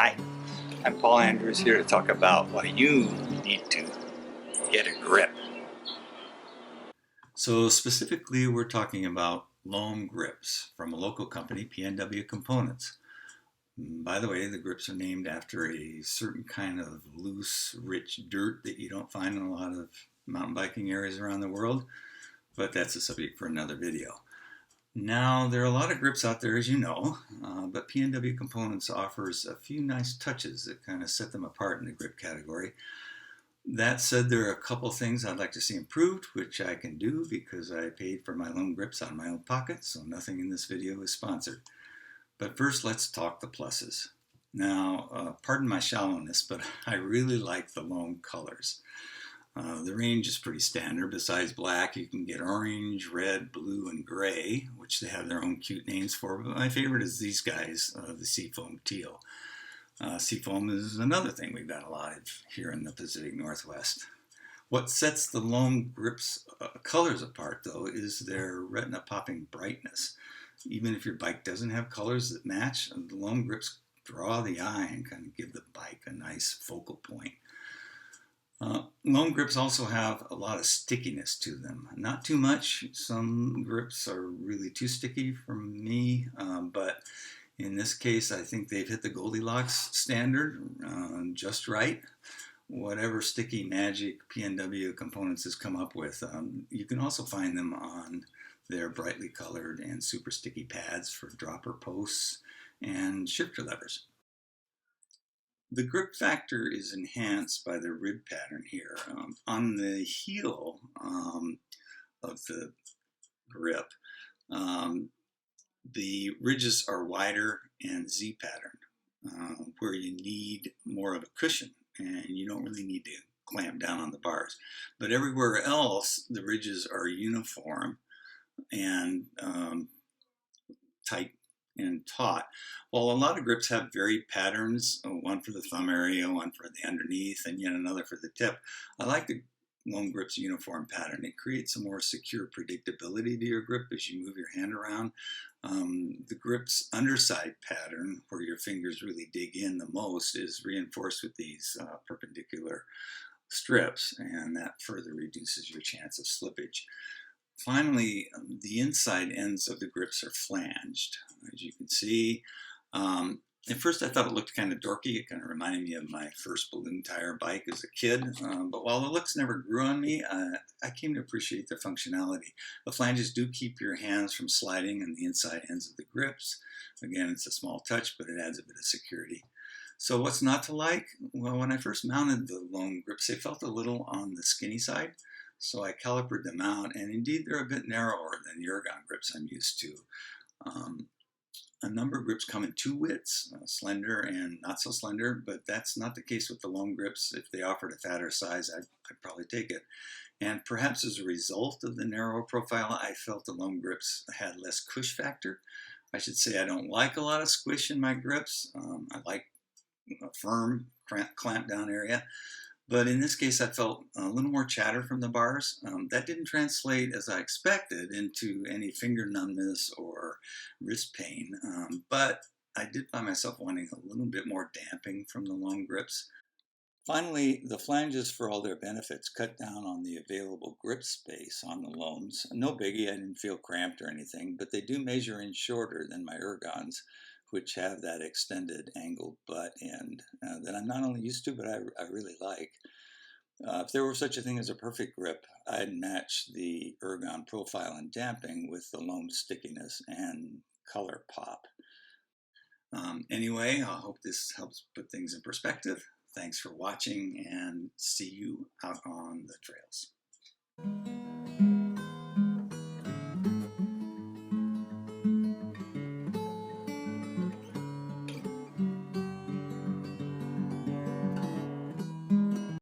Hi, I'm Paul Andrews here to talk about why you need to get a grip. So specifically, we're talking about loam grips from a local company, PNW Components. By the way, the grips are named after a certain kind of loose, rich dirt that you don't find in a lot of mountain biking areas around the world, but that's a subject for another video. Now, there are a lot of grips out there, as you know, but PNW Components offers a few nice touches that kind of set them apart in the grip category. That said, there are a couple things I'd like to see improved, which I can do because I paid for my loam grips out of my own pocket, so nothing in this video is sponsored. But first, let's talk the pluses. Now, pardon my shallowness, but I really like the loam colors. The range is pretty standard. Besides black, you can get orange, red, blue, and gray, which they have their own cute names for. But my favorite is these guys, the seafoam teal. Seafoam is another thing we've got a lot of here in the Pacific Northwest. What sets the loam grips colors apart, though, is their retina-popping brightness. Even if your bike doesn't have colors that match, the loam grips draw the eye and kind of give the bike a nice focal point. Loam grips also have a lot of stickiness to them. Not too much. Some grips are really too sticky for me, but in this case, I think they've hit the Goldilocks standard just right. Whatever sticky magic PNW Components has come up with, you can also find them on their brightly colored and super sticky pads for dropper posts and shifter levers. The grip factor is enhanced by the rib pattern here. On the heel of the grip, the ridges are wider and Z pattern, where you need more of a cushion and you don't really need to clamp down on the bars. But everywhere else, the ridges are uniform and tight and taut. While a lot of grips have varied patterns, one for the thumb area, one for the underneath, and yet another for the tip, I like the loam grip's uniform pattern. It creates a more secure predictability to your grip as you move your hand around. The grip's underside pattern, where your fingers really dig in the most, is reinforced with these perpendicular strips, and that further reduces your chance of slippage. Finally, the inside ends of the grips are flanged, as you can see. At first I thought it looked kind of dorky. It kind of reminded me of my first balloon tire bike as a kid. But while the looks never grew on me, I came to appreciate their functionality. The flanges do keep your hands from sliding in the inside ends of the grips. Again, it's a small touch, but it adds a bit of security. So what's not to like? Well, when I first mounted the loam grips, they felt a little on the skinny side. So I calipered them out, and indeed they're a bit narrower than the ergon grips I'm used to. A number of grips come in two widths, slender and not so slender, but that's not the case with the loam grips. If they offered a fatter size, I'd probably take it. And perhaps as a result of the narrower profile, I felt the loam grips had less cush factor. I should say I don't like a lot of squish in my grips. I like a firm clamp down area. But in this case, I felt a little more chatter from the bars. That didn't translate as I expected into any finger numbness or wrist pain, but I did find myself wanting a little bit more damping from the loam grips. Finally, the flanges, for all their benefits, cut down on the available grip space on the loams. No biggie, I didn't feel cramped or anything, but they do measure in shorter than my ergons, which have that extended angled butt end that I'm not only used to, but I really like. If there were such a thing as a perfect grip, I'd match the ergon profile and damping with the loam stickiness and color pop. Anyway, I hope this helps put things in perspective. Thanks for watching, and see you out on the trails.